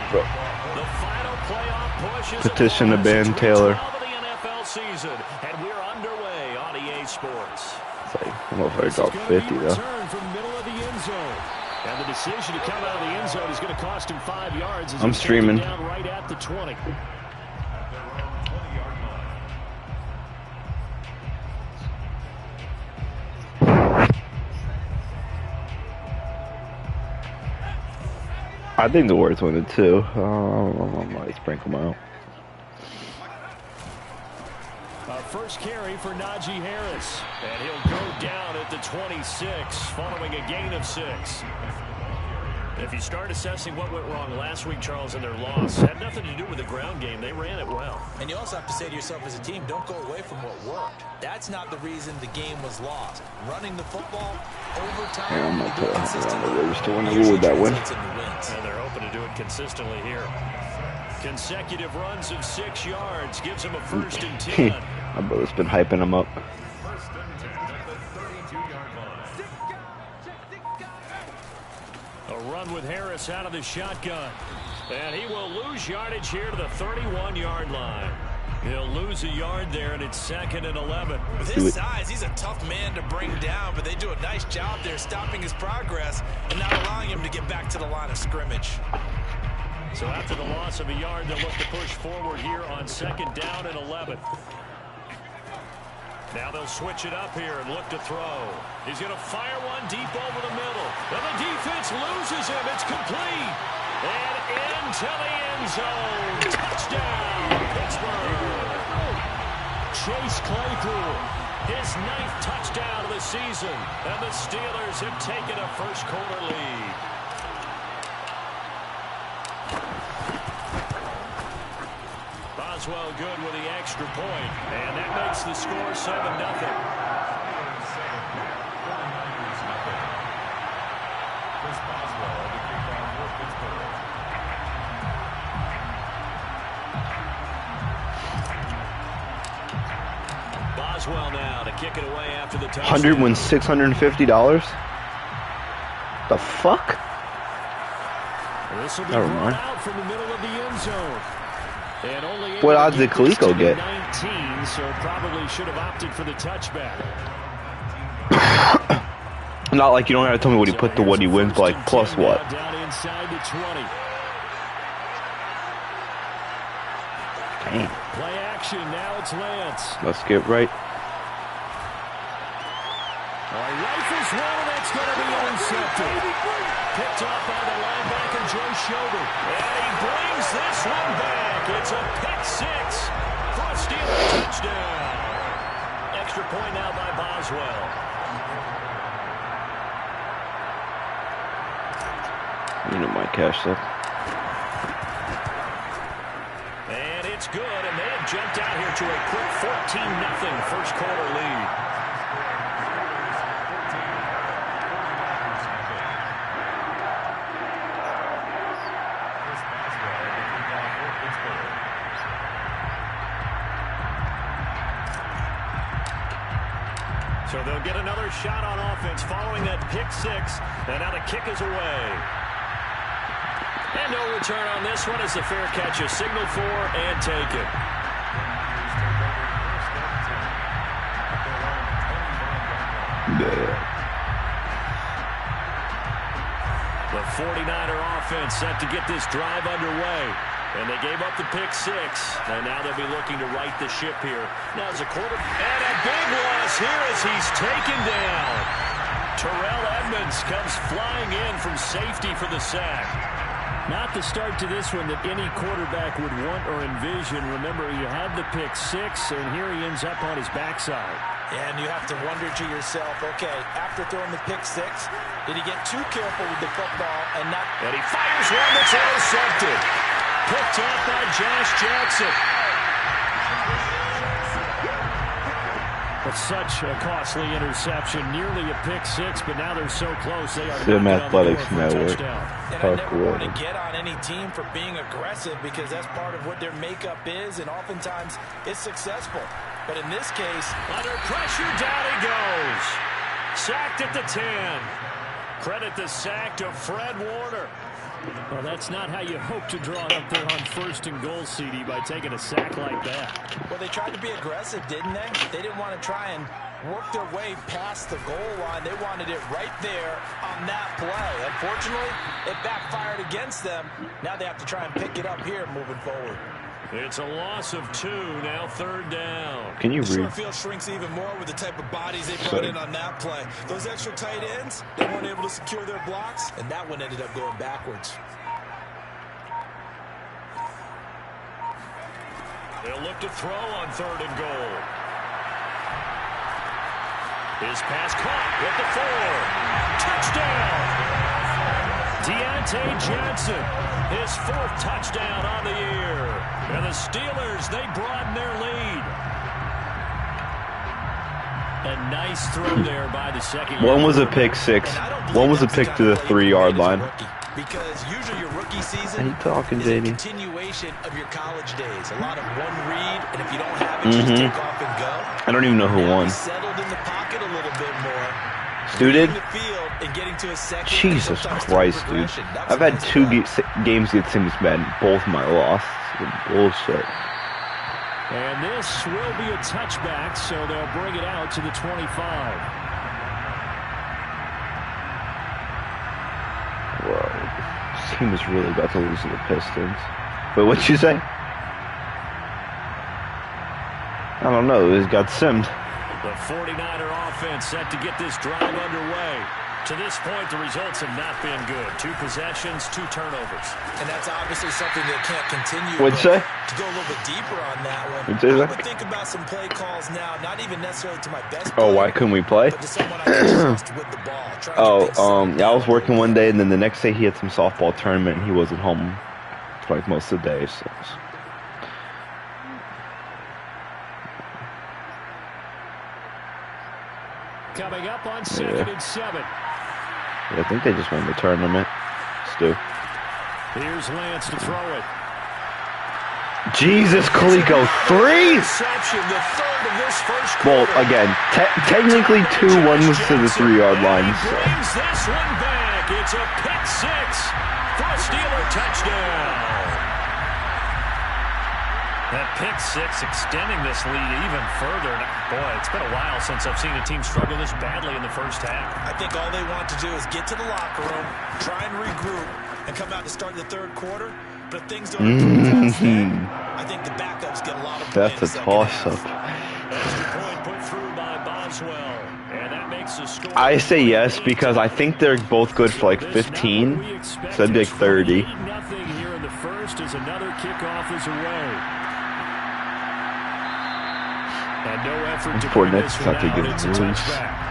bro. The final playoff push is Petition to ban Taylor. of the NFL season, and we're underway on EA Sports. It's like, I'm over to drop 50 though. From middle of the end zone. And the decision to come out of the end zone is going to cost him 5 yards. I'm streaming. Down right at the 20. I think the Warriors win it too. I might sprinkle them out. First carry for Najee Harris. And he'll go down at the 26 following a gain of 6. If you start assessing what went wrong last week, Charles, in their loss, had nothing to do with the ground game. They ran it well. And you also have to say to yourself as a team, don't go away from what worked. That's not the reason the game was lost. Running the football, overtime, Yeah, I'm going to put on the Warriors to win. usually Who would that win? translates into wins. And they're hoping to do it consistently here. Consecutive runs of 6 yards gives them a 1st and 10. My brother's been hyping him up. A run with Harris out of the shotgun. And he will lose yardage here to the 31-yard line. He'll lose a yard there, and it's 2nd and 11. With his size, he's a tough man to bring down, but they do a nice job there stopping his progress and not allowing him to get back to the line of scrimmage. So after the loss of a yard, they'll look to push forward here on 2nd down and 11. Now they'll switch it up here and look to throw. He's going to fire one deep over the middle. And the defense loses him. It's complete. And into the end zone. Touchdown, Pittsburgh. Chase Claypool, his 9th touchdown of the season. And the Steelers have taken a first-quarter lead. Boswell good with the extra point, and that makes the score 7-0. Boswell now to kick it away after the touchdown. 100 wins $650. The fuck? This will be Never brought mind. out from the middle of the end zone. And only What odds did Kaliko get? 19, so probably should have opted for the touchback. Not like you don't have to tell me what he put to what he wins, but like plus what? Down inside the 20. Damn. Play action. Now it's Lance. Let's get right. Rifles one, and that's going to be intercepted. Picked off by the linebacker, Joe Schobert. And he brings this one back. It's a pick 6 for a Steelers touchdown. Extra point now by Boswell. You know my cash up. And it's good, and they have jumped out here to a quick 14-0 first-quarter lead. So they'll get another shot on offense following that pick 6. And now the kick is away. And no return on this one as the fair catch is signaled for and taken. Yeah. The 49er offense set to get this drive underway. And they gave up the pick 6. And now they'll be looking to right the ship here. Now as a quarter. And a big loss here as he's taken down. Terrell Edmonds comes flying in from safety for the sack. Not the start to this one that any quarterback would want or envision. Remember, he had the pick 6, and here he ends up on his backside. And you have to wonder to yourself, okay, after throwing the pick 6, did he get too careful with the football and not... And he fires one that's intercepted. Picked off by Josh Jackson. But such a costly interception, nearly a pick 6, but now they're so close they are Sim knocking on the door Athletics for a Network. touchdown. And I never want to get on any team for being aggressive because that's part of what their makeup is, and oftentimes it's successful. But in this case... Under pressure, down he goes. Sacked at the 10. Credit the sack to Fred Warner. Well, that's not how you hope to draw it up there on 1st and goal, CD, by taking a sack like that. Well, they tried to be aggressive, didn't they? They didn't want to try and work their way past the goal line. They wanted it right there on that play. Unfortunately, it backfired against them. Now they have to try and pick it up here moving forward. It's a loss of 2, now 3rd down. Can you read? The short field shrinks even more with the type of bodies they brought in on that play. Those extra tight ends, they weren't able to secure their blocks, and that one ended up going backwards. They'll look to throw on 3rd and goal. His pass caught with the 4. Touchdown! Deontay Johnson, his 4th touchdown on the year. And the Steelers, they broaden their lead. A nice throw there by the second. One was a pick 6. One was a pick to the 3-yard line. Because usually your rookie season Are you talking, is a JD? continuation of your college days. A lot of one read, and if you don't have it, just take off and go. I don't even know who won. Settled in the pocket a little bit more. Dude, The field and getting to a second, Jesus Christ, dude. I've had 2 games against him bad. Both my loss. Bullshit. And this will be a touchback, so they'll bring it out to the 25. Whoa. This team is really about to lose to the Pistons. Wait, what'd you say? I don't know. It got simmed. The 49er offense set to get this drive underway. To this point, the results have not been good. 2 possessions, 2 turnovers. And that's obviously something that can't continue. What'd you say? To go a little bit deeper on that one, What'd you say? I would think about some play calls now, not even necessarily to my best Oh, player, why couldn't we play? but to someone I can trust with the ball. Try and get things Yeah, I was working one day, and then the next day he had some softball tournament, and he wasn't home for like most of the day, so... Coming up on 2nd and 7. I think they just won the tournament. Stu. Here's Lance to throw it. Jesus, Coleco, 3? Reception, the 3rd of this first Well, quarter. again, technically 2, 1 was to the 3-yard line. He So. brings this one back. It's a pick 6 for a Steeler touchdown. That pick 6 extending this lead even further. Boy, it's been a while since I've seen a team struggle this badly in the first half. I think all they want to do is get to the locker room, try and regroup, and come out to start the 3rd quarter. But if things don't improve fast then, I think the backups get a lot of play. That's a toss-up. Extra point put through by Boswell. And that makes the score. I say yes because I think they're both good for like 15. So that'd be like 30. Nothing here in the first as another kickoff is away. And no effort to Poor bring Nets this one have to out. get It's a loose. touchback.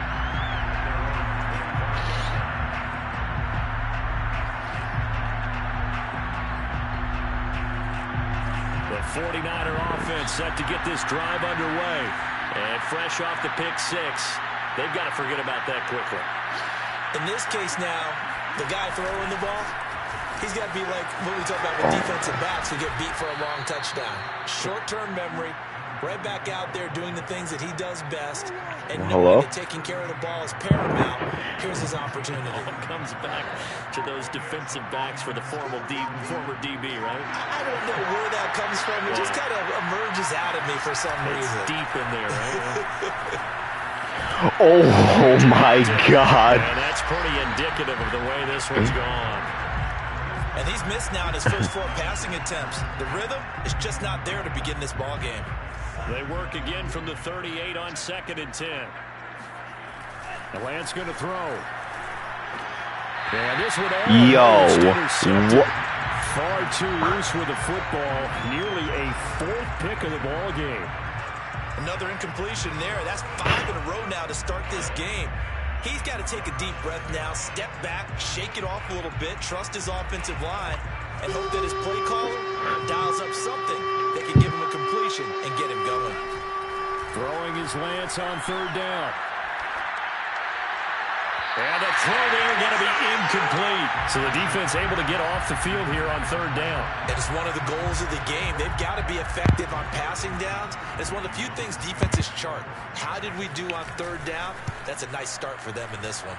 The 49er offense set to get this drive underway. And fresh off the pick 6, they've got to forget about that quickly. In this case now, the guy throwing the ball, he's got to be like what we talk about with defensive backs who get beat for a long touchdown. Short-term memory, right back out there doing the things that he does best, and knowing that taking care of the ball is paramount. Here's his opportunity. It comes back to those defensive backs for the former DB, right? I don't know where that comes from. It just kind of emerges out of me for some reason. Deep in there, right? Oh my God. And that's pretty indicative of the way this one's gone. And he's missed now in his first 4 passing attempts. The rhythm is just not there to begin this ball game. They work again from the 38 on 2nd and 10. The Lance going to throw. And this one What? far too loose with the football. Nearly a 4th pick of the ball game. Another incompletion there. That's 5 in a row now to start this game. He's got to take a deep breath now, step back, shake it off a little bit, trust his offensive line, and hope that his play caller dials up something that can give him a completion and get him going. Throwing his Lance on 3rd down. And the throw there going to be incomplete. So the defense able to get off the field here on 3rd down. It is one of the goals of the game. They've got to be effective on passing downs. It's one of the few things defenses chart. How did we do on 3rd down? That's a nice start for them in this one.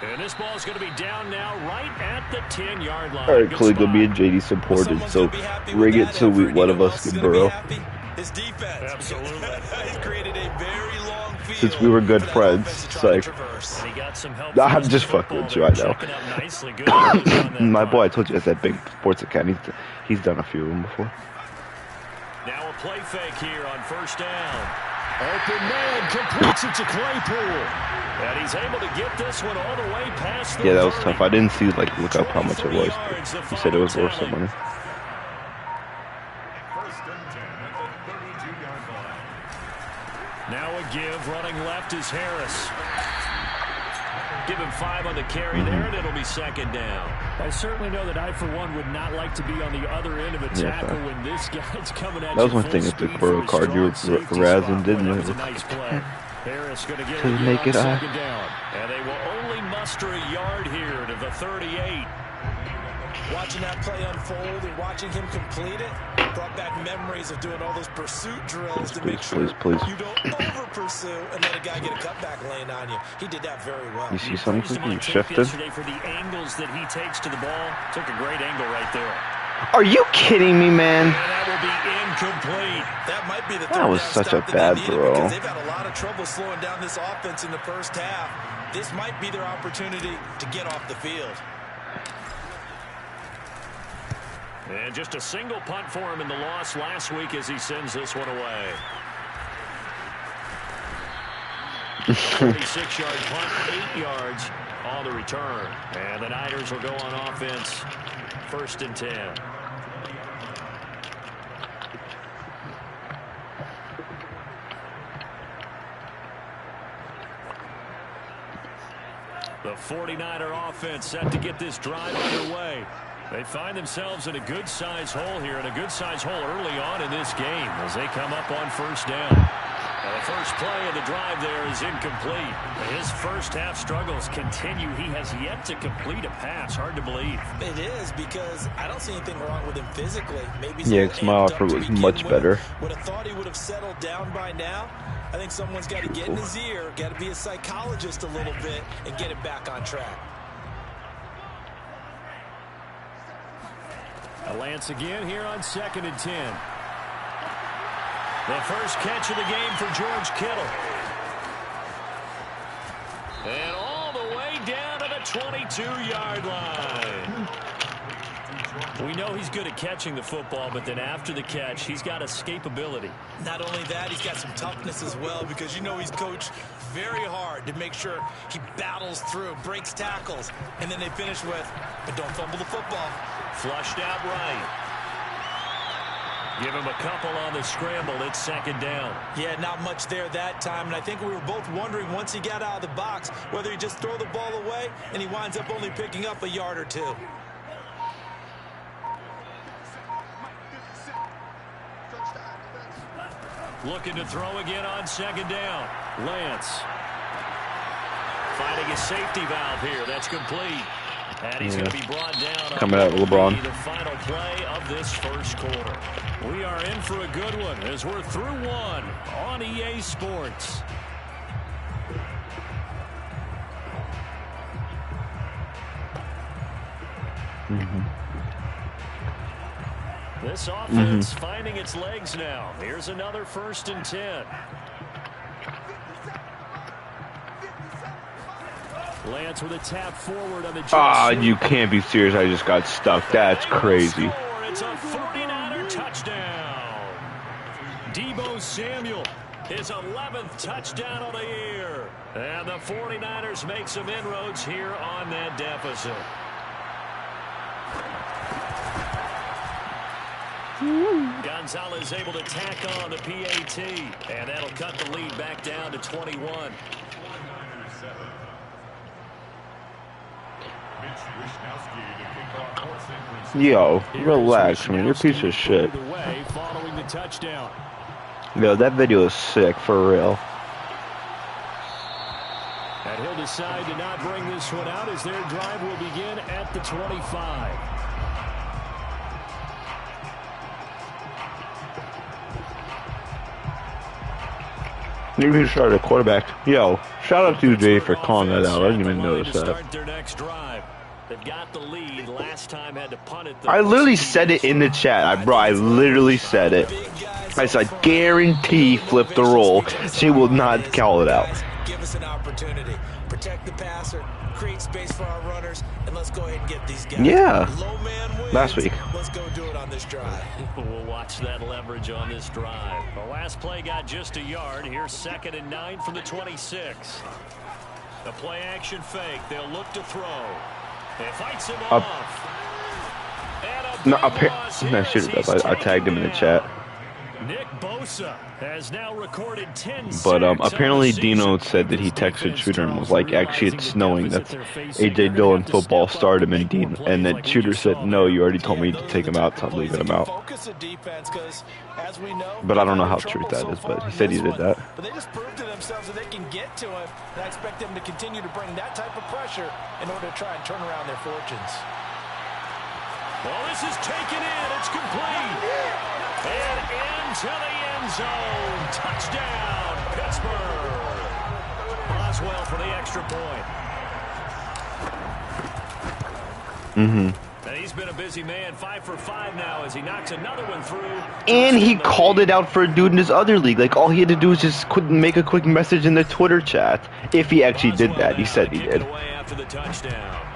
And this ball is going to be down now right at the 10-yard line. All right, Khalil, me and JD supported, so rig it so one of us can burrow. His defense. Absolutely. He's created a very long field. Since we were good friends, it's like, I'm just fucking with you, I know. My boy, I told you, has that big sports account. He's done a few of them before. Now a play fake here on first down. Open man completes it to Claypool. And he's able to get this one all the way past the 30. That was tough. I didn't see, like, look up how much it was. He said it was worth some money. Now a give, running left is Harris. Give him 5 on the carry there, and it'll be second down. I certainly know that I, for one, would not like to be on the other end of a tackle when this guy's coming at you. That was one thing if the Burrow card you were razzing, didn't it? Harris going to get to make it second down. And they will only muster a yard here to the 38. Watching that play unfold and watching him complete it brought back memories of doing all those pursuit drills to make sure you don't over-pursue and let a guy get a cutback laying on you. He did that very well. You see something? You shifted? For the angles that he takes to the ball. Took a great angle right there. Are you kidding me, man? And that will be incomplete. That might be the that was such a bad throw. Because they've had a lot of trouble slowing down this offense in the first half. This might be their opportunity to get off the field. And just a single punt for him in the loss last week as he sends this one away. 36-yard punt, 8 yards on the return. And the Niners will go on offense, 1st and 10. The 49er offense set to get this drive underway. They find themselves in a good-sized hole here, and a good-sized hole early on in this game as they come up on first down. Now the first play of the drive there is incomplete. His first half struggles continue. He has yet to complete a pass. Hard to believe. It is, because I don't see anything wrong with him physically. Maybe my offer was much better. Would have thought he would have settled down by now. I think someone's got to get in his ear, got to be a psychologist a little bit, and get it back on track. Lance again here on 2nd and 10. The first catch of the game for George Kittle. And all the way down to the 22-yard line. We know he's good at catching the football, but then after the catch, he's got escapability. Not only that, he's got some toughness as well, because you know he's coached very hard to make sure he battles through, breaks tackles, and then they finish with, but don't fumble the football. Flushed out right. Give him a couple on the scramble. It's 2nd down. Yeah, not much there that time. And I think we were both wondering once he got out of the box whether he just throw the ball away and he winds up only picking up a yard or two. Looking to throw again on 2nd down. Lance. Finding a safety valve here. That's complete. And he's going to be brought down. Coming out, LeBron. The final play of this first quarter. We are in for a good one as we're through one on EA Sports. This offense finding its legs now. Here's another 1st and 10. Lance with a tap forward on the you can't be serious. I just got stuck. That's crazy. It's a 49er touchdown. Deebo Samuel, his 11th touchdown of the year. And the 49ers make some inroads here on that deficit. Gonzalez able to tack on the PAT, and that'll cut the lead back down to 21. Yo, relax, man. You're a piece of shit. Following the touchdown. Yo, that video is sick, for real. And he'll decide to not bring this one out as their drive will begin at the 25. Maybe he started a quarterback. Yo, shout out to Jay for calling that out. I didn't even notice that. Got the lead. Last time had to punt it. I literally said it in the chat. I literally said it. I said, guarantee flip the roll. She will not call it out. Give us an opportunity. Protect the passer. Create space for our runners. And let's go ahead and get these guys. Yeah. Low man wins. Last week. Let's go do it on this drive. We'll watch that leverage on this drive. The last play got just a yard. Here's 2nd and 9 from the 26. The play action fake. They'll look to throw. It fights him off. No, shoot it up. I tagged him in the chat. Nick Bosa has now recorded 10 But apparently Dino said that he texted Shooter and was like, actually it's snowing. That's AJ Dillon football started him, and then Shooter said, no, you already told me to take him out, so I'm leaving him out. But I don't know how true that is, but he said he did that. But they just proved to themselves that they can get to him, and I expect them to continue to bring that type of pressure in order to try and turn around their fortunes. Well, this is taken in. It's complete. And into the end zone. Touchdown, Pittsburgh. Boswell for the extra point. And he's been a busy man. 5 for 5 now as he knocks another one through. And he called it out for a dude in his other league. Like, all he had to do was just make a quick message in the Twitter chat. If he actually did that. He said he did. After the touchdown.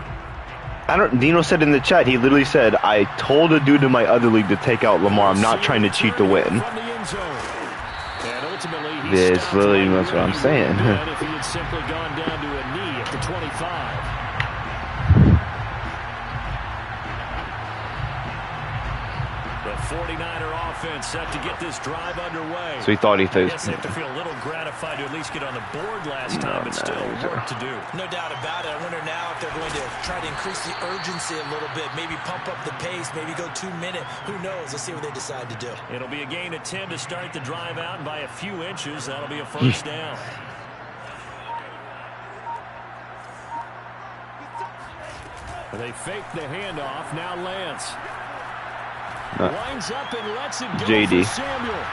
Dino said in the chat, he literally said, I told a dude in my other league to take out Lamar. I'm not trying to cheat to win. This literally that's what I'm saying. If he had simply gone down to a knee at the 25. The 49er offense set to get this drive underway. So he thought he they have to feel a little gratified to at least get on the board last time, but still work to do. No doubt about it. I wonder now if they're going to try to increase the urgency a little bit, maybe pump up the pace, maybe go 2 minute. Who knows? Let's see what they decide to do. It'll be a gain of 10 to start the drive out, and by a few inches, that'll be a first down. They fake the handoff. Now Lance. Winds up and lets it go JD. for Samuel.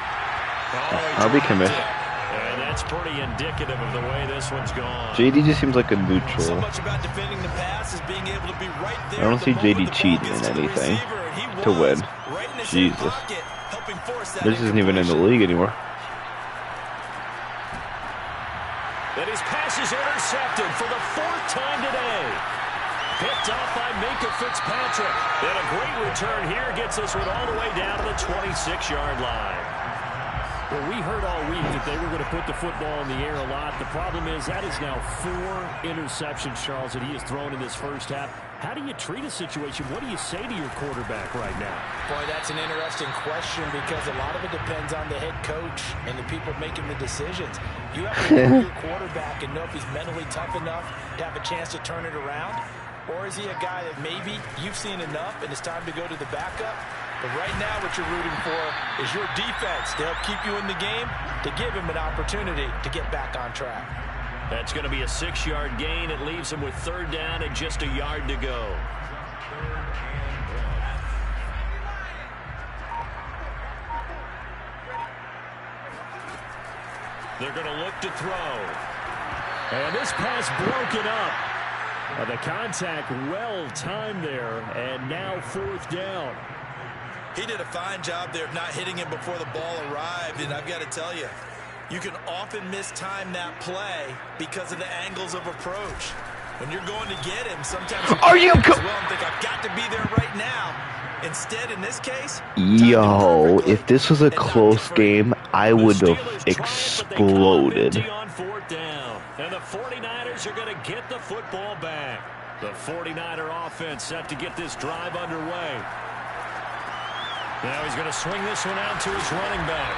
I'll be committed. And that's pretty indicative of the way this one's gone. JD just seems like a neutral. So much about defending the pass is being able to be right there. I don't see JD cheating in anything to win. Jesus. This isn't even in the league anymore. And his pass is intercepted for the 4th time today. Picked off by Minka Fitzpatrick. And a great return here gets this one all the way down to the 26-yard line. Well, we heard all week that they were going to put the football in the air a lot. The problem is that is now 4 interceptions, Charles, that he has thrown in this first half. How do you treat a situation? What do you say to your quarterback right now? Boy, that's an interesting question because a lot of it depends on the head coach and the people making the decisions. You have to know your quarterback and know if he's mentally tough enough to have a chance to turn it around. Or is he a guy that maybe you've seen enough and it's time to go to the backup? But right now what you're rooting for is your defense to help keep you in the game, to give him an opportunity to get back on track. That's going to be a 6-yard gain. It leaves him with 3rd down and just a yard to go. They're going to look to throw. And this pass broken up. The contact well timed there, and now 4th down. He did a fine job there of not hitting him before the ball arrived, and I've got to tell you, you can often mistime that play because of the angles of approach. When you're going to get him, sometimes you think I've got to be there right now. Instead, in this case, yo, if this was a close game, I would have exploded. And the 49ers are going to get the football back. The 49er offense set to get this drive underway. Now he's going to swing this one out to his running back.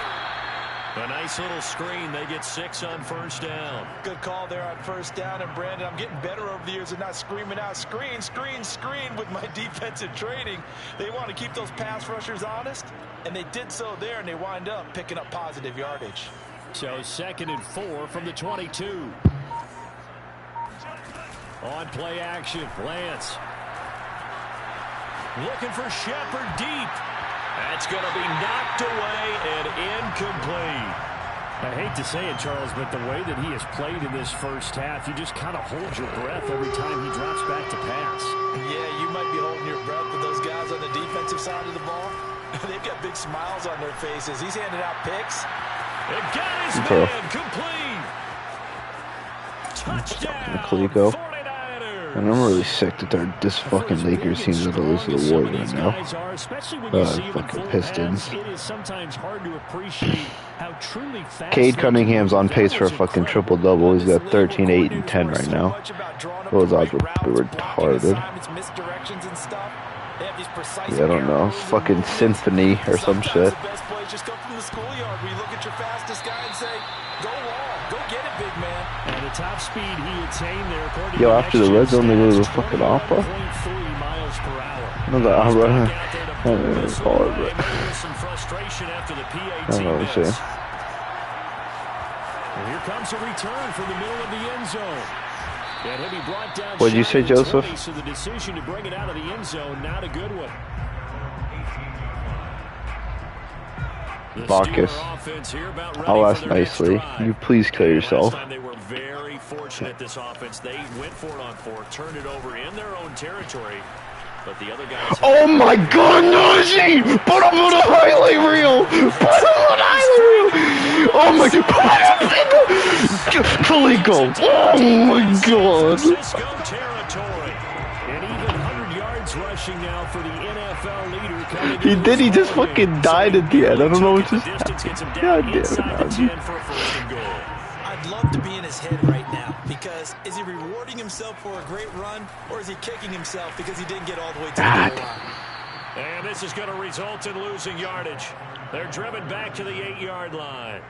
A nice little screen. They get 6 on 1st down. Good call there on 1st down. And, Brandon, I'm getting better over the years of not screaming out, screen, screen, screen with my defensive training. They want to keep those pass rushers honest, and they did so there, and they wind up picking up positive yardage. So 2nd and 4 from the 22. On play action, Lance. Looking for Shepard deep. That's going to be knocked away and incomplete. I hate to say it, Charles, but the way that he has played in this first half, you just kind of hold your breath every time he drops back to pass. Yeah, you might be holding your breath, but those guys on the defensive side of the ball, they've got big smiles on their faces. He's handing out picks. It got his man complete. Touchdown. And I'm really sick that this fucking Lakers team is going to lose to the Warriors right now. Fucking Pistons. Cade Cunningham's on pace for a fucking triple-double. He's got 13, 8, and 10 right now. Those odds were retarded. Yeah, I don't know. Fucking Symphony or some shit. Just come from the schoolyard where you look at your fastest guy and say, go long, go get it, big man. And the top speed he attained there, according Yo, to after the red zone, they go to the fucking opera. miles per hour. No, the opera. I don't know what it's called, but Some frustration after the PAT I don't know what to say. And here comes a return from the middle of the end zone. And he'll be brought down. What did you say, Joseph? 20, so the decision to bring it out of the end zone, not a good one. Bacchus, I'll ask nicely. Can you please kill yourself? They were very fortunate this offense. They went for it on fourth, turned it over in their own territory. But the other guys. Oh my God, Najee! Put him on a highlight reel! Put him on a highlight reel! Oh my God! Felico! Oh my God! Territory. And even 100 yards rushing now for the NFL leader. He did. He just fucking died at the end. I don't know what just happened. God damn it, Najee. I'd love to be in his head right now, because is he rewarding himself for a great run, or is he kicking himself because he didn't get all the way to the goal line? And this is going to result in losing yardage. They're driven back to the 8-yard line.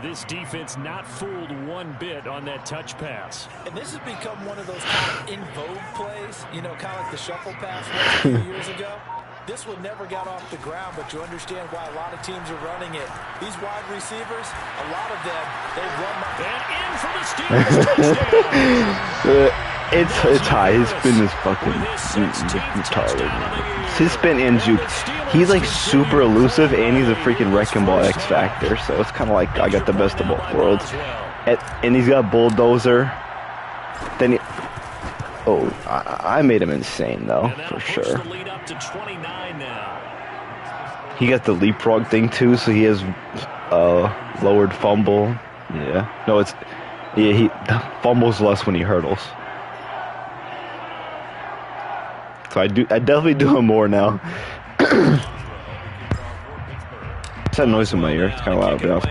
This defense not fooled one bit on that touch pass. And this has become one of those kind of in vogue plays, you know, kind of like the shuffle pass was a few years ago. This one never got off the ground, but you understand why a lot of teams are running it. These wide receivers, a lot of them, they run. And in for the Steelers touchdown. It's high. His spin is fucking retarded. His spin and juke. He's like super elusive, and he's a freaking wrecking ball X Factor. So it's kind of like I got the best of both worlds. And he's got bulldozer. Then he. Oh, I made him insane though, for sure. He got the leapfrog thing too, so he has lowered fumble. Yeah, no, he fumbles less when he hurdles. So I definitely do him more now. It's that noise in my ear. It's kind of loud, but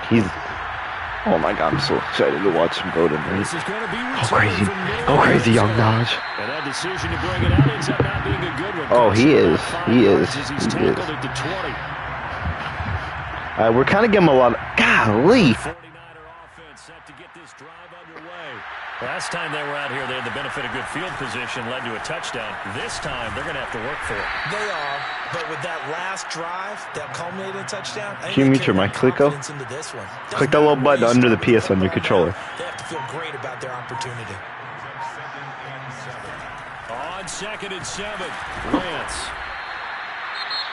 he's. Oh my God, I'm so excited to watch him go tonight. Go crazy, young Naj. And that decision to bring it out ends up not being a good one. Oh, he is. We're kind of getting a lot of. Golly. 49er offense set to get this drive underway. Last time they were out here, they had the benefit of good field position, led to a touchdown. This time, they're going to have to work for it. They are, but with that last drive, that culminated touchdown, can you mute your mic, Clico? Click that little button under the PS on your controller. They have to feel great about their opportunity. On 2nd and 7,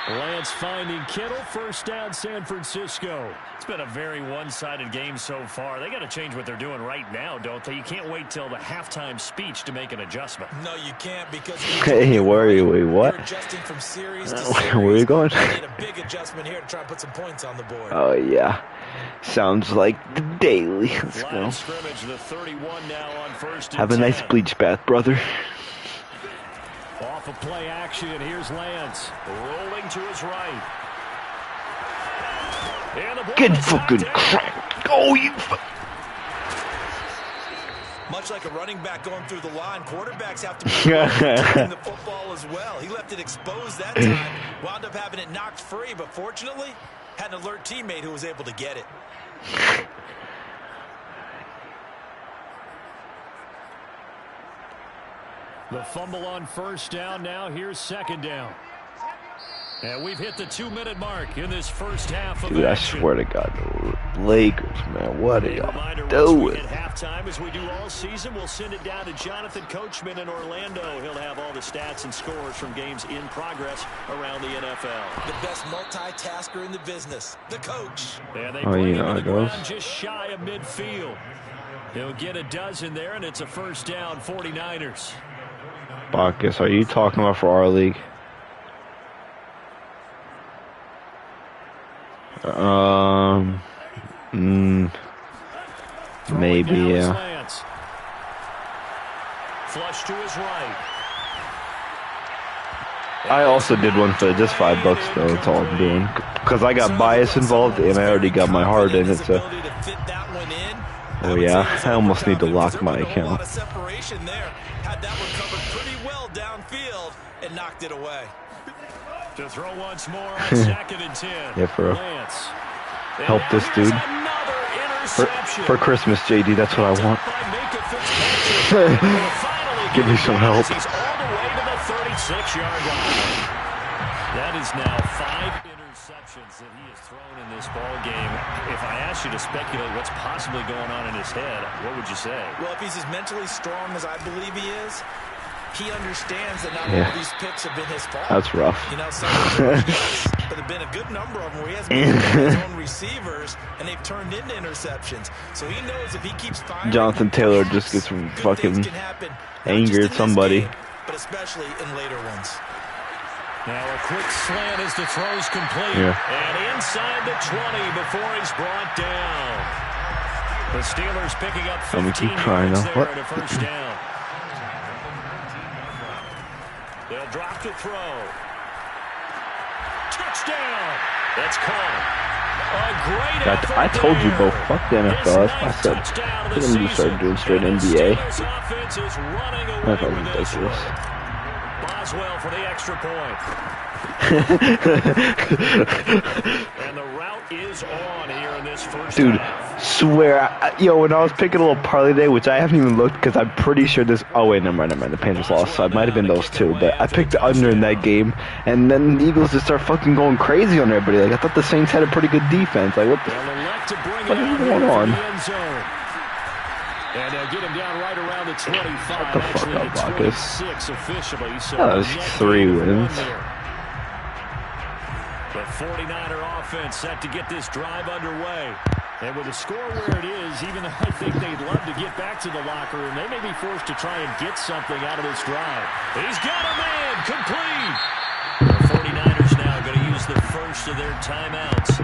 Lance finding Kittle, first down San Francisco. It's been a very one-sided game so far. They got to change what they're doing right now, don't they? You can't wait till the halftime speech to make an adjustment. No, you can't, because hey, where are you? Wait, what? Adjusting from series to where are you going? They made a big adjustment here to try and put some points on the board. Oh yeah, sounds like the daily. Let's go. Scrimmage, the 31 now on 1st and Have a nice 10. bleach bath, brother. Off of play action, here's Lance rolling to his right. Good fucking crap. Oh, you. Much like a running back going through the line, quarterbacks have to be taking the football as well. He left it exposed that time, wound up having it knocked free, but fortunately, had an alert teammate who was able to get it. The fumble on first down. Now here's second down. And we've hit the 2-minute mark in this first half of Dude, I action. swear to God, the Lakers, man, what are y'all doing? At halftime, as we do all season, we'll send it down to Jonathan Coachman in Orlando. He'll have all the stats and scores from games in progress around the NFL. The best multitasker in the business, the coach. And they bring him to the ground just shy of midfield. He'll get a dozen there, and it's a first down, 49ers. Bacchus, are you talking about for our league? Maybe, yeah. Flush to his right. I also did one for just $5 though. That's all I'm doing because I got bias involved and I already got my heart in it. So, oh yeah, I almost need to lock my account. Had that one covered pretty well downfield and knocked it away. To throw once more on 2nd and 10. Yeah, for real. Help this dude. For Christmas, JD, that's what I want. Give me some help. He's all the way to the 36-yard line. That is now 5 interceptions that he has thrown in this ball game. If I asked you to speculate what's possibly going on in his head, what would you say? Well, if he's as mentally strong as I believe he is, he understands that not all of these picks have been his fault. That's rough. You know, but there have been a good number of them where he has been his own receivers, and they've turned into interceptions. So he knows if he keeps firing, Jonathan Taylor just gets fucking angry at somebody. Game, but especially in later ones. Now a quick slant as the throw's complete. Yeah. And inside the 20 before he's brought down. The Steelers picking up 15 yards there at a first down. They'll drop to throw. Touchdown. That's caught. A great effort I told you both. there. Fuck the NFL. I said we're gonna start doing straight NBA. That was ridiculous. Boswell for the extra point. And the route is on here in this first Dude, half. swear, yo, when I was picking a little parlay day, which I haven't even looked because I'm pretty sure this. Oh wait, never mind. The Panthers lost, so it might have been those two. But I picked the under in that game, and then the Eagles just start fucking going crazy on everybody. Like I thought the Saints had a pretty good defense. Like what the fuck is going on? And they'll get him down right around the 25. Shut the fuck up, Bacchus. 26 officially. So that was 3 wins. The 49er offense set to get this drive underway. And with the score where it is, even though I think they'd love to get back to the locker room, they may be forced to try and get something out of this drive. He's got a man complete. The 49ers now going to use the first of their timeouts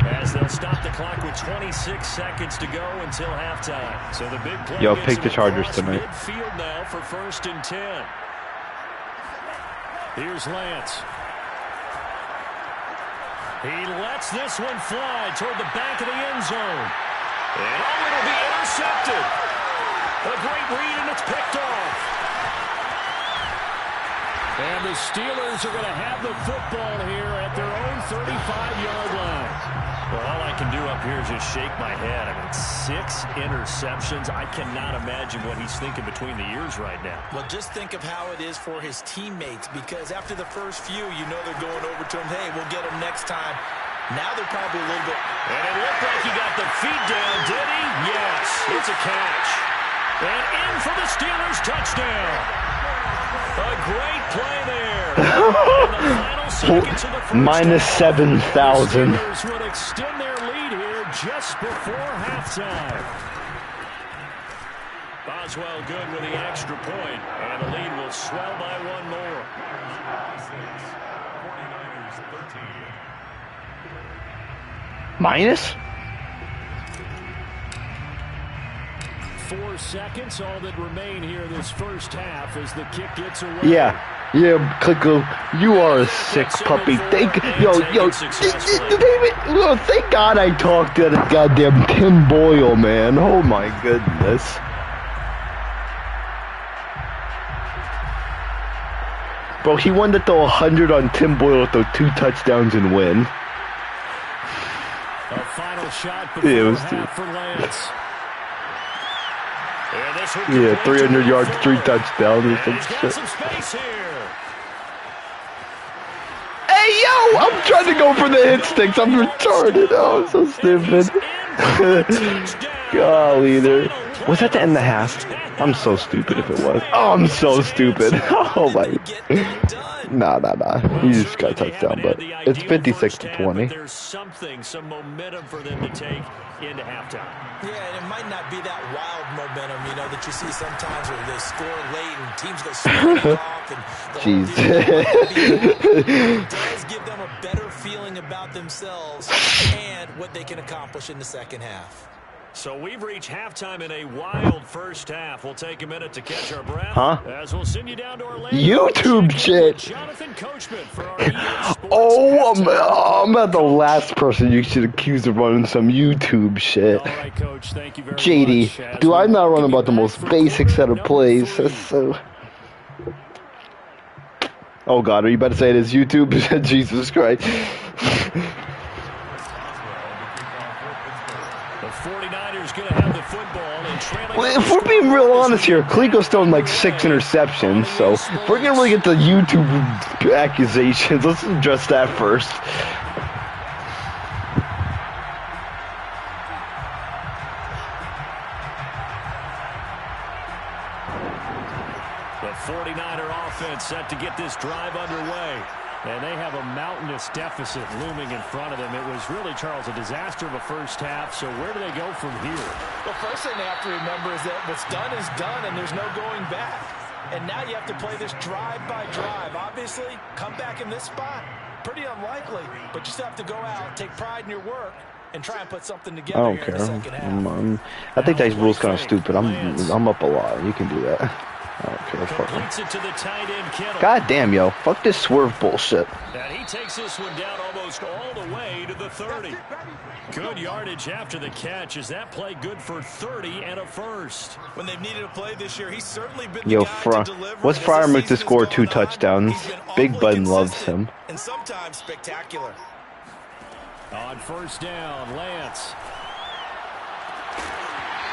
as they'll stop the clock with 26 seconds to go until halftime. So the big play. Yo, pick the Chargers tonight. Midfield now for 1st and 10. Here's Lance. He lets this one fly toward the back of the end zone. And it'll be intercepted. A great read, and it's picked off. And the Steelers are going to have the football here at their own 35-yard line. Well, all I can do up here is just shake my head. I mean, 6 interceptions. I cannot imagine what he's thinking between the ears right now. Well, just think of how it is for his teammates, because after the first few, you know they're going over to him, hey, we'll get him next time. Now they're probably a little bit... And it looked like he got the feet down, did he? Yes, it's a catch. And in for the Steelers touchdown. A great play there. Minus 7,000. The Steelers would extend their lead here just before halftime. Boswell good with the extra point, and the lead will swell by 1 more. Minus? 4 seconds, all that remain here this first half as the kick gets away. Yeah, Clicko, you are a sick puppy. Thank God I talked to that goddamn Tim Boyle, man. Oh my goodness. Bro, he wanted to throw 100 on Tim Boyle, throw 2 touchdowns and win. A final shot before half for Lance. Yeah, 300 yards, 3 touchdowns or some shit. Some space here. Hey, yo! Ow! I'm trying to go for the hit sticks. I'm retarded. Oh, so stupid. Golly, there. Was that the end of the half? I'm so stupid if it was. Oh, I'm so stupid. Oh, my. Nah. You just got a touchdown, but it's 56-20. There's some momentum for them to take into halftime. Yeah, and it might not be that wild momentum, that you see sometimes where they score late and teams go sprinting off. And Jeez. It does give them a better feeling about themselves and what they can accomplish in the second half. So we've reached halftime in a wild first half. We'll take a minute to catch our breath. Huh? As we'll send you down to Orlando. YouTube shit. Jonathan Coachman for our EA Sports. Oh, I'm not the last person you should accuse of running some YouTube shit. All right, Coach. Thank you very JD, much. do I not run about the most basic set of plays? That's so... Oh, God, are you about to say it is YouTube? Jesus Christ. The 49ers going to have the football and trailing. Well, if we're being real honest here, Kliko's thrown like 6 interceptions, so if we're going to really get the YouTube accusations, let's address that first. The 49er offense set to get this drive underway. And they have a mountainous deficit looming in front of them. It was really, Charles, a disaster of a first half. So where do they go from here? The first thing they have to remember is that what's done is done, and there's no going back. And now you have to play this drive by drive. Obviously, come back in this spot, pretty unlikely. But you still have to go out, take pride in your work, and try and put something together. I don't care. I think that rule's kind of stupid. I'm up a lot. You can do that. I don't care. Fuck him. God damn, yo. Fuck this swerve bullshit. And he takes this one down almost all the way to the 30. Good yardage after the catch. Is that play good for 30 and a first? When they've needed a play this year, he's certainly been Yo, what's Freiermuth to score 2 touchdowns? Big Bud loves him. And sometimes spectacular. On first down, Lance.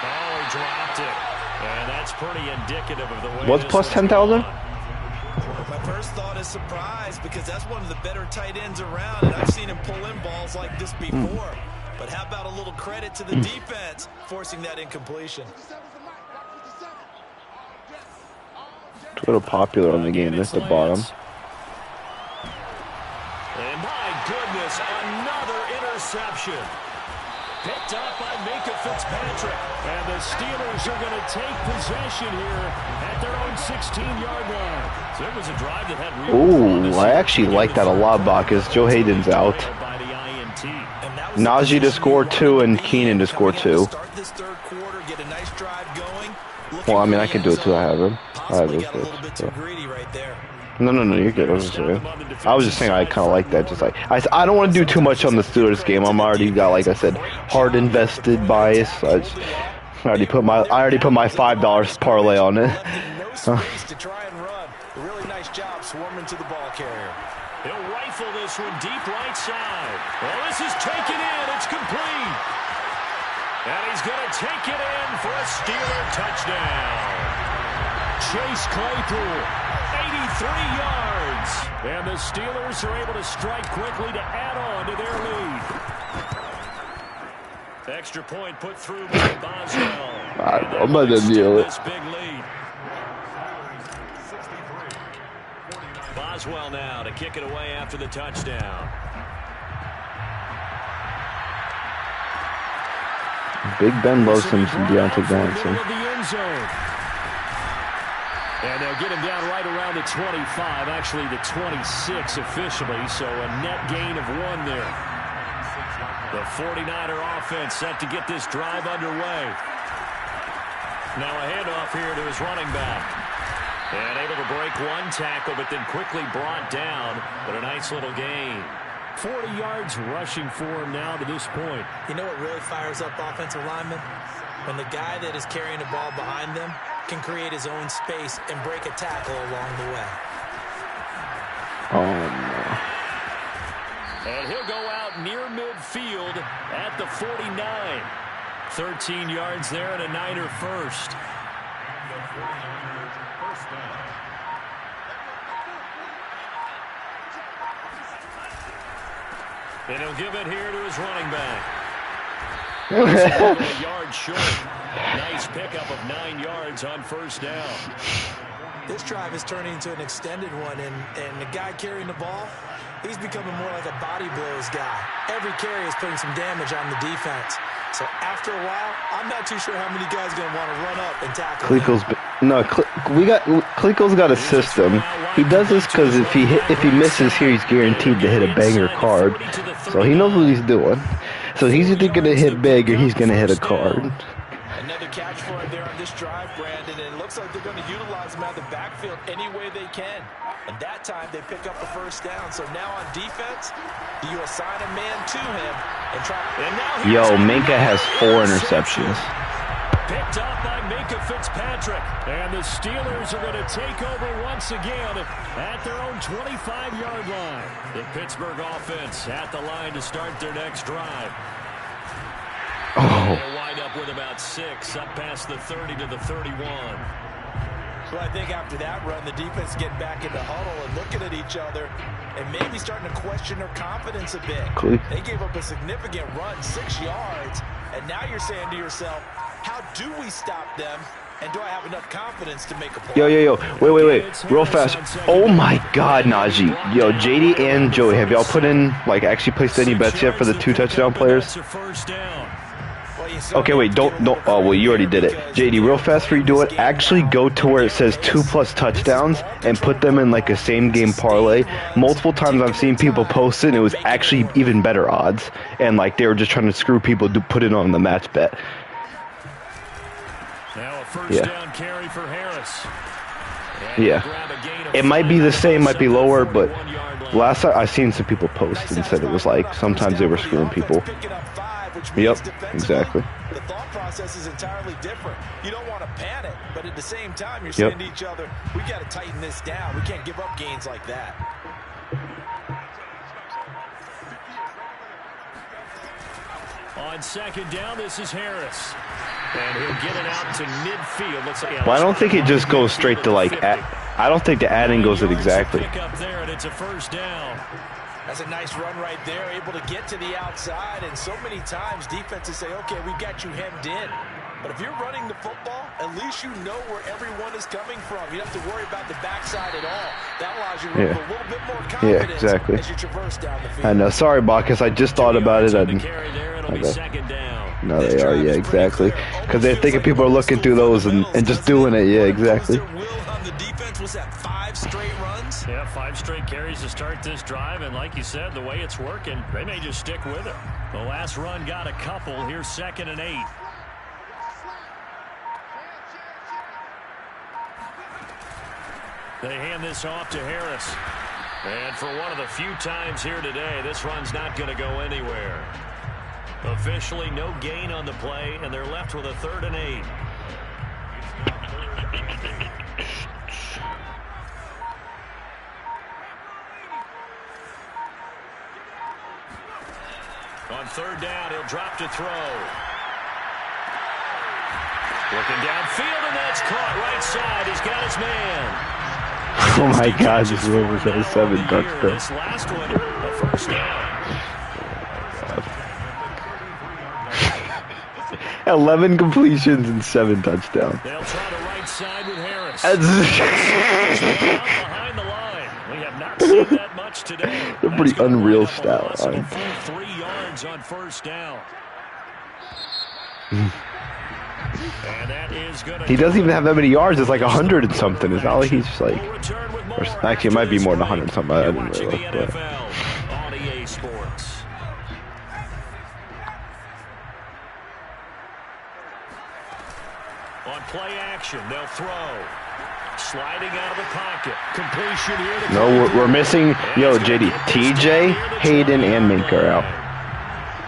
Oh, he dropped it. And that's pretty indicative of the way. What's plus 10,000? My first thought is surprise, because that's one of the better tight ends around, and I've seen him pull in balls like this before. But how about a little credit to the defense forcing that incompletion? It's a little popular on the game. That's the bottom. And my goodness, another interception. Picked up by Minka Fitzpatrick. And the Steelers are going to take possession here at their own 16-yard line. So it was a drive that had real. Ooh, I actually like that a lot, because Joe Hayden's out. Najee to score 2 and Keenan to score 2. Well, I mean, I can do it too. I have him. I have it. So. No, you're good. I was just saying I kind of like that. Just like I don't want to do too much on the Steelers game. I'm already got, like I said, hard invested bias. I already put my $5 parlay on it. To try and run. A really nice job swarming to the ball carrier. He'll rifle this one deep right side. Well, this is taken in. It's complete. And he's going to take it in for a Steeler touchdown. Chase Claypool, 83 yards. And the Steelers are able to strike quickly to add on to their lead. Extra point put through by Boswell. I'm about to kneel it. This big lead. Boswell now to kick it away after the touchdown. Big Ben loves him some Deontay Johnson. And they'll get him down right around the 25, actually the 26 officially, so a net gain of 1 there. The 49er offense set to get this drive underway. Now a handoff here to his running back. And able to break 1 tackle, but then quickly brought down, but a nice little gain. 40 yards rushing for him now to this point. You know what really fires up offensive linemen? When the guy that is carrying the ball behind them can create his own space and break a tackle along the way. Oh, no. And he'll go out near midfield at the 49. 13 yards there and a Niner first. And he'll give it here to his running back. A yard short. Nice pickup of 9 yards on first down. This drive is turning into an extended one, and the guy carrying the ball, he's becoming more like a body blows guy. Every carry is putting some damage on the defense. So after a while, I'm not too sure how many guys are going to want to run up and tackle him. Kliko's got a system. He does this because if he misses here, he's guaranteed to hit a banger card. So he knows what he's doing. So he's either going to hit big or he's going to hit a card. Another catch for him there on this drive, Brandon, and it looks like they're going to utilize him out of the backfield any way they can. And that time they pick up the first down. So now on defense, you assign a man to him and try. And now yo, Minka has 4 interceptions. Picked up by Minka Fitzpatrick. And the Steelers are going to take over once again at their own 25-yard line. The Pittsburgh offense at the line to start their next drive. Oh. They'll wind up with about 6 up past the 30 to the 31. Well, I think after that run, the defense getting back in the huddle and looking at each other and maybe starting to question their confidence a bit. They gave up a significant run, 6 yards, and now you're saying to yourself, how do we stop them? And do I have enough confidence to make a play? Yo. Wait. Real fast. Oh my God, Najee. Yo, JD and Joey, have y'all put in, like, actually placed any bets yet for the 2 touchdown players? Okay, wait, don't. Oh, well, you already did it. JD, real fast before you do it, actually go to where it says 2+ touchdowns and put them in, like, a same-game parlay. Multiple times I've seen people post it, and it was actually even better odds. And, like, they were just trying to screw people to put it on the match bet. Now a first down carry for Harris. Yeah. It might be the same, might be lower, but last time I seen some people post and said it was like sometimes they were screwing people. Yep, exactly. The thought process is entirely different. You don't want to panic, but at the same time, you're saying to each other, we got to tighten this down. We can't give up gains like that. On second down, this is Harris. And he'll get it out to midfield. Let's say, well, I don't think it just goes straight to like. I don't think the add-in goes it exactly. Pick up there, and it's a first down. That's a nice run right there, able to get to the outside. And so many times defenses say, okay, we've got you hemmed in. But if you're running the football, at least you know where everyone is coming from. You don't have to worry about the backside at all. That allows you to run with a little bit more confidence exactly. as you traverse down the field. I know. Sorry, Bacchus. I just thought about it. No, they are. Yeah, exactly. Because they're thinking people are looking through those and just doing it. Yeah, exactly. The defense was at 5 straight runs. Yeah, 5 straight carries to start this drive. And like you said, the way it's working, they may just stick with it. The last run got a couple. Here's 2nd and 8. They hand this off to Harris. And for one of the few times here today, this run's not going to go anywhere. Officially no gain on the play, and they're left with a 3rd and 8. On 3rd down, he'll drop to throw. Looking downfield, and that's caught right side. He's got his man. Oh my God, this was a 7 touchdown. This last one, a first down. 11 completions and 7 touchdowns. They'll try the right side with Harris. Behind the line. We have not seen that much today. They're pretty unreal stat line. 3 yards on first down. And that is gonna he doesn't even have that many yards. It's like 100 and something. It's not like he's just like. Or actually, it might be more than 100 something. I didn't really look. But. On EA Sports. On play action, they'll throw. Sliding out of the pocket. Completion here. No, we're missing. Yo, JD, TJ, Hayden, and Minka are out.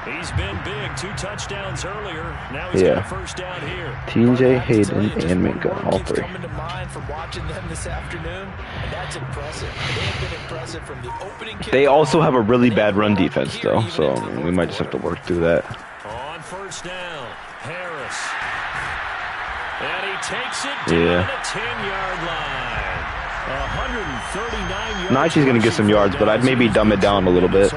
He's been big. 2 touchdowns earlier. Now he's got a first down here. TJ, Hayden, and Minka, all 3. Coming to mind from watching them this afternoon, and that's impressive. They have been impressive from the opening kick. They also have a really bad run defense, though, so we might just have to work through that. On first down, Harris. And he takes it down the 10-yard line. 139 yards. Najee's going to get some yards, but I'd maybe dumb it down a little bit.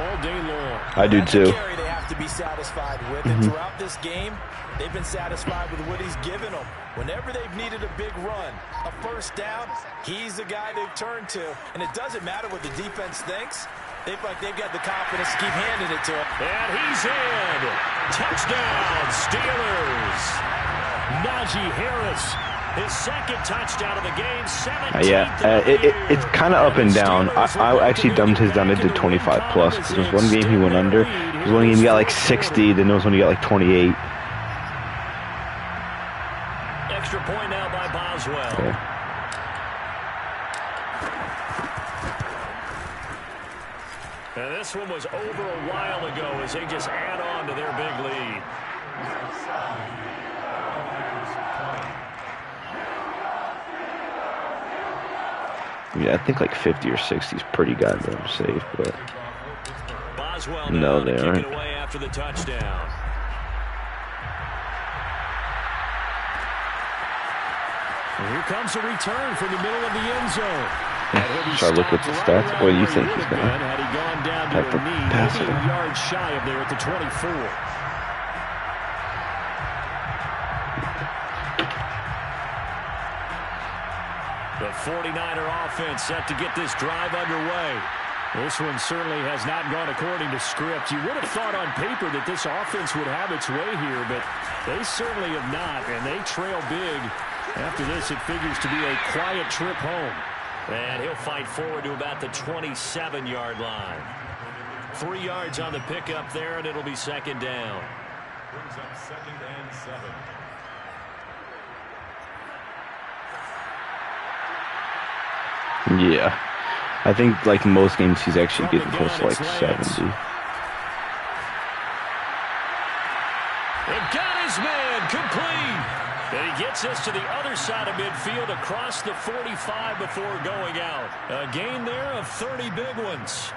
I do too. Carry they have to be satisfied with. And throughout this game, they've been satisfied with what he's given them. Whenever they've needed a big run, a first down, he's the guy they've turned to. And it doesn't matter what the defense thinks. They've got the confidence to keep handing it to him. And he's in. Touchdown, Steelers. Najee Harris, his second touchdown of the game. 17th it's kind of up and down. I actually dumbed his down into 25 plus because there was one game he went under. There was one game he got like 60. Then there was one he got like 28. Extra point now by Boswell. Yeah. And this one was over a while ago as they just add on to their big lead. Yeah, I think like 50 or 60 is pretty goddamn safe, but Boswell no, they aren't. kick it away after the touchdown. And here comes a return from the middle of the end zone. Should I look at the stats? What do you think he's going to had he gone down to have to a knee, pass maybe it? a yard shy of there at the 24. The 49er offense set to get this drive underway. This one certainly has not gone according to script. You would have thought on paper that this offense would have its way here, but they certainly have not, and they trail big. After this, it figures to be a quiet trip home. And he'll fight forward to about the 27-yard line. 3 yards on the pickup there, and it'll be second down. Brings up 2nd and 7. Yeah. I think like most games he's actually getting close to like 70. And got his man complete. And he gets us to the other side of midfield across the 45 before going out. A gain there of 30 big ones.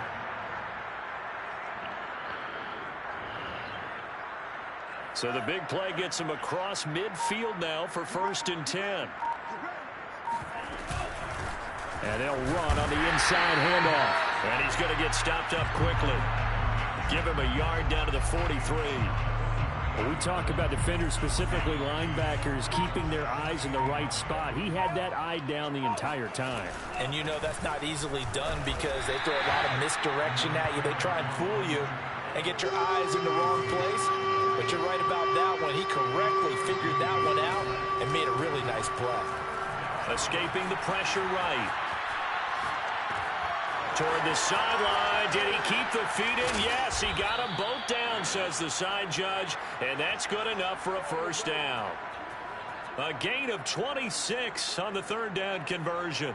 So the big play gets him across midfield now for 1st and 10. And they'll run on the inside handoff. And he's going to get stopped up quickly. Give him a yard down to the 43. Well, we talk about defenders, specifically linebackers, keeping their eyes in the right spot. He had that eye down the entire time. And you know that's not easily done because they throw a lot of misdirection at you. They try and fool you and get your eyes in the wrong place. But you're right about that one. He correctly figured that one out and made a really nice play. Escaping the pressure right. Toward the sideline. Did he keep the feet in? Yes, he got them both down, says the side judge. And that's good enough for a first down. A gain of 26 on the 3rd down conversion.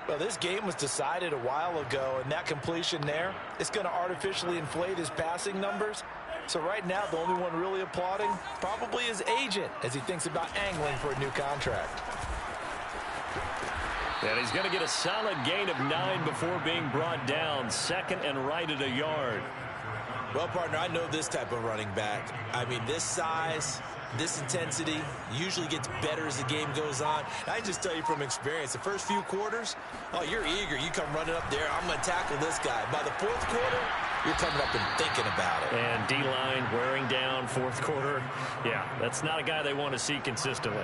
Well, this game was decided a while ago, and that completion there is going to artificially inflate his passing numbers. So right now, the only one really applauding probably his agent as he thinks about angling for a new contract. And he's going to get a solid gain of 9 before being brought down. 2nd and right at a yard. Well, partner, I know this type of running back. I mean, this size, this intensity usually gets better as the game goes on. I just tell you from experience, the first few quarters, oh, you're eager. You come running up there, I'm going to tackle this guy. By the 4th quarter, you're coming up and thinking about it. And D-line wearing down 4th quarter. Yeah, that's not a guy they want to see consistently.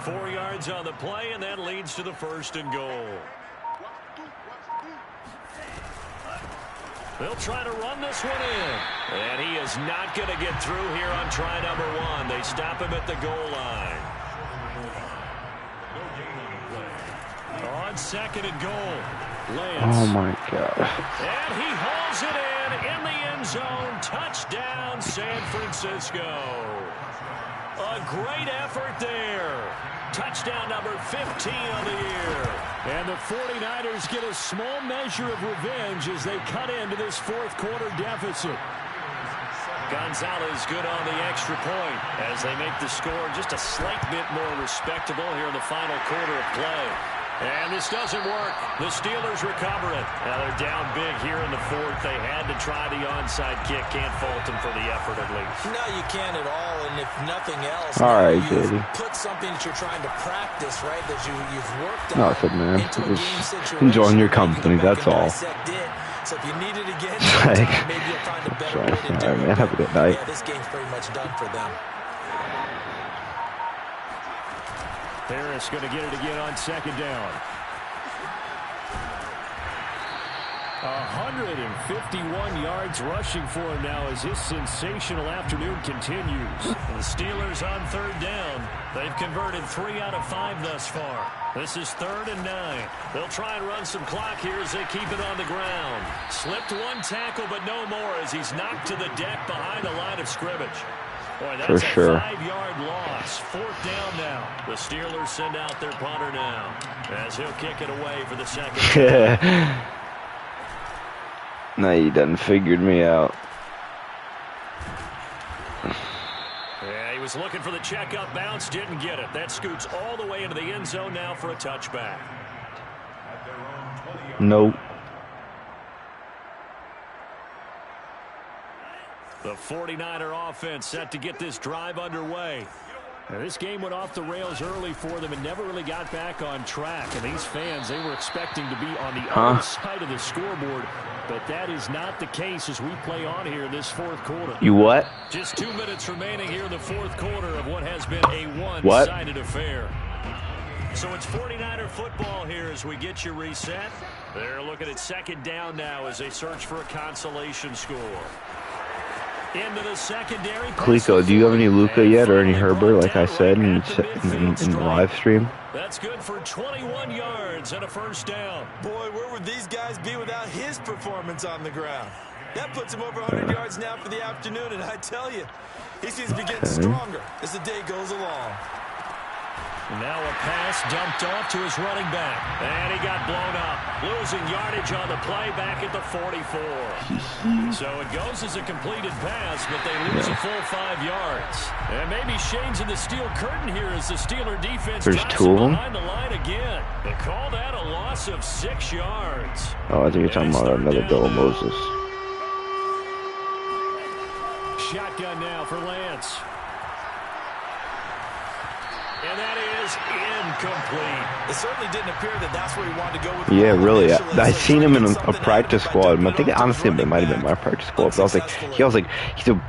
4 yards on the play, and that leads to the 1st and goal. They'll try to run this one in. And he is not going to get through here on try number 1. They stop him at the goal line. On 2nd and goal. Lance. Oh my God. And he hauls it in the end zone. Touchdown, San Francisco. A great effort there. Touchdown number 15 on the year. And the 49ers get a small measure of revenge as they cut into this 4th quarter deficit. Gonzalez good on the extra point as they make the score just a slight bit more respectable here in the final quarter of play. And this doesn't work. The Steelers recover it. Now they're down big here in the 4th. They had to try the onside kick. Can't fault them for the effort at least. No, you can't at all. And if nothing else, all right, you've put something that you're trying to practice, right, that you've worked on nothing, man. into a game situation. Enjoying your company, that's all. So if you need it again, Like, maybe you'll find a better sorry. way to do All right, it. man. Have a good night. Yeah, this game's pretty much done for them. Harris going to get it again on second down. 151 yards rushing for him now as his sensational afternoon continues. The Steelers on third down. They've converted 3 out of 5 thus far. This is 3rd and 9. They'll try and run some clock here as they keep it on the ground. Slipped one tackle, but no more as he's knocked to the deck behind the line of scrimmage. Boy, that's For sure. a 5-yard loss. 4th down now. The Steelers send out their punter now as he'll kick it away for the second time. No, you done figured me out. Yeah, he was looking for the checkup bounce, didn't get it. That scoots all the way into the end zone now for a touchback. Nope. The 49er offense set to get this drive underway. Now, this game went off the rails early for them and never really got back on track. And these fans, they were expecting to be on the other side of the scoreboard. But that is not the case as we play on here in this 4th quarter. You what? Just 2 minutes remaining here in the 4th quarter of what has been a one-sided affair. So it's 49er football here as we get you reset. They're looking at 2nd down now as they search for a consolation score. Into the secondary. Clico, do you have any Luka yet or any Herbert, like I said in the live stream? That's good for 21 yards and a 1st down. Boy, where would these guys be without his performance on the ground? That puts him over 100 yards now for the afternoon, and I tell you, he seems to be getting stronger as the day goes along. Now a pass dumped off to his running back. And he got blown up. Losing yardage on the play back at the 44. So it goes as a completed pass, but they lose a full 5 yards. And maybe Shane's in the steel curtain here as the Steeler defense There's drives 2 of them? behind the line again. They call that a loss of 6 yards. Oh, I think you're talking about another Bill Moses. Shotgun now for Lance. And that is incomplete. It certainly didn't appear that that's where he wanted to go with the Yeah, ball really. initially. I So seen him in a something practice happened, squad. I but think honestly it might have been my practice squad. But I was like, he's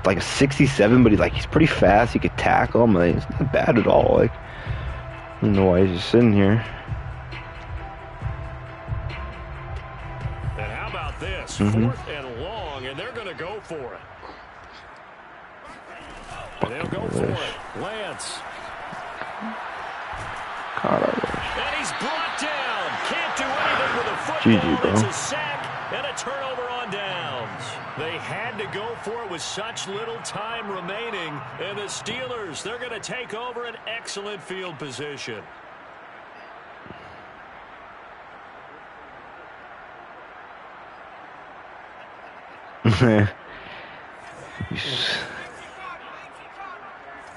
like a 67, but he's pretty fast. He could tackle him. Like, it's not bad at all. Like, I don't know why he's just sitting here. And how about this? 4th and long, and they're going to go for it. And they'll go for it. Lance. God, I wish. And he's brought down. Can't do anything with a football. GG, bro. It's a sack and a turnover on downs. They had to go for it with such little time remaining. And the Steelers, they're going to take over an excellent field position.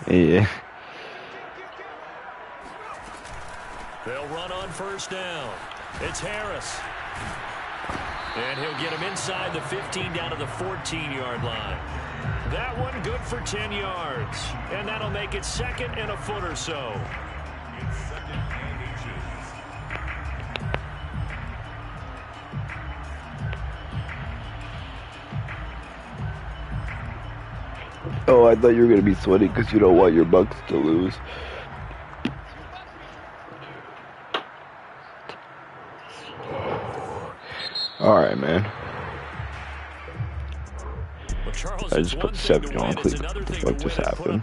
Yeah. They'll run on 1st down. It's Harris. And he'll get him inside the 15 down to the 14-yard line. That one good for 10 yards. And that'll make it 2nd and a foot or so. It's 2nd and inches. Oh, I thought you were gonna be sweaty because you don't want your Bucks to lose. All right, man. Well, Charles, I just put 7 on Cleveland. What the fuck just happened?